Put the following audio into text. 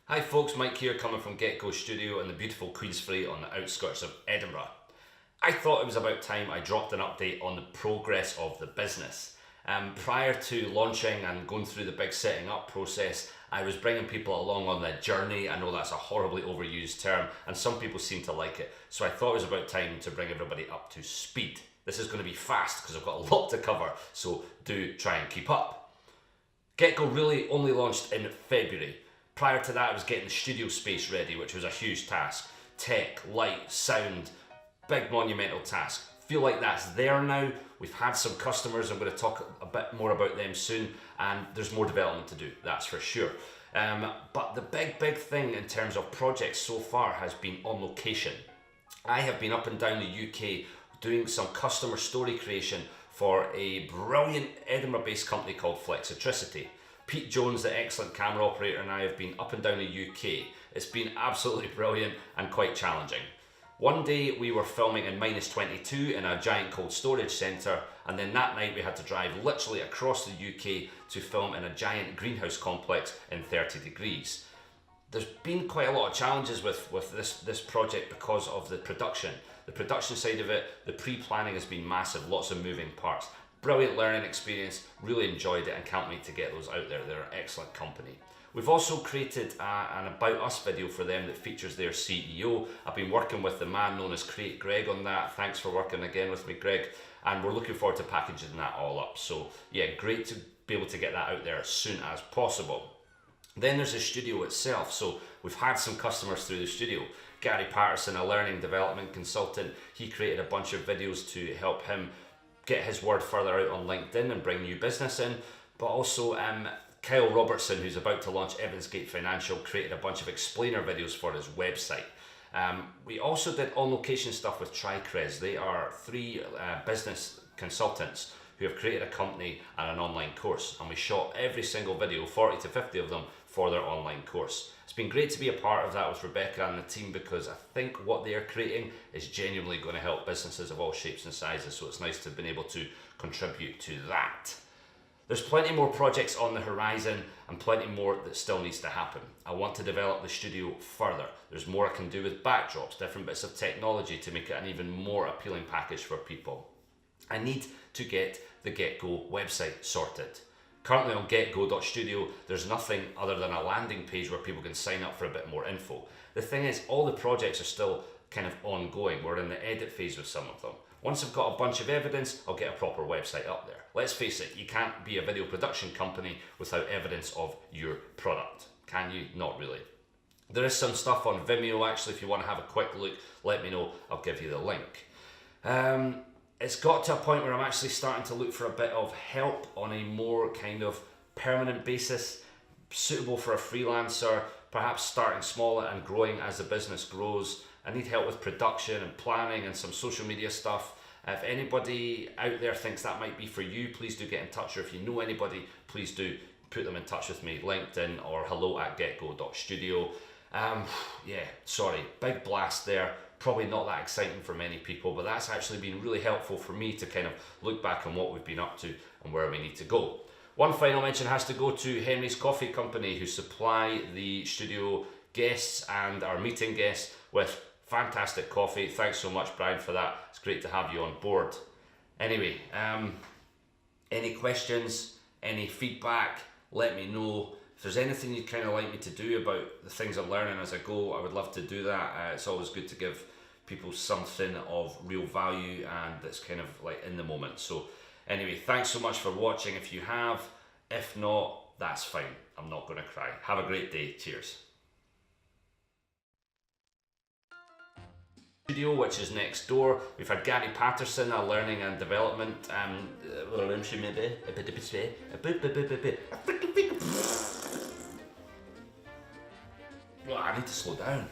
Hi folks, Mike here coming from Getgo Studio in the beautiful Queensferry on the outskirts of Edinburgh. I thought it was about time I dropped an update on the progress of the business. Prior to launching and going through the big setting up process, I was bringing people along on the journey. I know that's a horribly overused term and some people seem to like it, so I thought it was about time to bring everybody up to speed. This is going to be fast because I've got a lot to cover, so do try and keep up. Getgo really only launched in February. Prior to that, I was getting the studio space ready, which was a huge task. Tech, light, sound, big monumental task. Feel like that's there now. We've had some customers, I'm going to talk a bit more about them soon, and there's more development to do, that's for sure. But the big thing in terms of projects so far has been on location. I have been up and down the UK doing some customer story creation for a brilliant Edinburgh-based company called Flexitricity. Pete Jones, the excellent camera operator, and I have been up and down the UK. It's been absolutely brilliant and quite challenging. One day we were filming in -22 in a giant cold storage centre, and then that night we had to drive literally across the UK to film in a giant greenhouse complex in 30 degrees. There's been quite a lot of challenges with this project because of the production. The production side of it, the pre-planning has been massive, lots of moving parts. Brilliant learning experience, really enjoyed it and can't wait to get those out there. They're an excellent company. We've also created an About Us video for them that features their CEO. I've been working with the man known as Create Greg on that. Thanks for working again with me, Greg. And we're looking forward to packaging that all up. So yeah, great to be able to get that out there as soon as possible. Then there's the studio itself. So we've had some customers through the studio. Gary Patterson, a learning development consultant, he created a bunch of videos to help him get his word further out on LinkedIn and bring new business in. But also Kyle Robertson, who's about to launch Evansgate Financial, created a bunch of explainer videos for his website. We also did on-location stuff with TriCres. They are three business consultants who have created a company and an online course, and we shot every single video, 40 to 50 of them, for their online course. It's been great to be a part of that with Rebecca and the team because I think what they're creating is genuinely going to help businesses of all shapes and sizes, so it's nice to have been able to contribute to that. There's plenty more projects on the horizon and plenty more that still needs to happen. I want to develop the studio further. There's more I can do with backdrops, different bits of technology to make it an even more appealing package for people. I need to get the Getgo website sorted. Currently on getgo.studio, there's nothing other than a landing page where people can sign up for a bit more info. The thing is, all the projects are still kind of ongoing. We're in the edit phase with some of them. Once I've got a bunch of evidence, I'll get a proper website up there. Let's face it, you can't be a video production company without evidence of your product. Can you? Not really. There is some stuff on Vimeo actually. If you want to have a quick look, let me know. I'll give you the link. It's got to a point where I'm actually starting to look for a bit of help on a more kind of permanent basis, suitable for a freelancer, perhaps starting smaller and growing as the business grows. I need help with production and planning and some social media stuff. If anybody out there thinks that might be for you, please do get in touch, or if you know anybody, please do put them in touch with me, LinkedIn or hello@getgo.studio. Yeah, sorry, big blast there. Probably not that exciting for many people, but that's actually been really helpful for me to kind of look back on what we've been up to and where we need to go. One final mention has to go to Henry's Coffee Company, who supply the studio guests and our meeting guests with fantastic coffee. Thanks so much, Brian, for that. It's great to have you on board. Anyway, any questions, any feedback, let me know. If there's anything you'd kind of like me to do about the things I'm learning as I go, I would love to do that. It's always good to give people something of real value and that's kind of like in the moment. So anyway, thanks so much for watching if you have. If not, that's fine. I'm not going to cry. Have a great day. Cheers. Studio, which is next door. We've had Gary Patterson, a learning and development I need to slow down.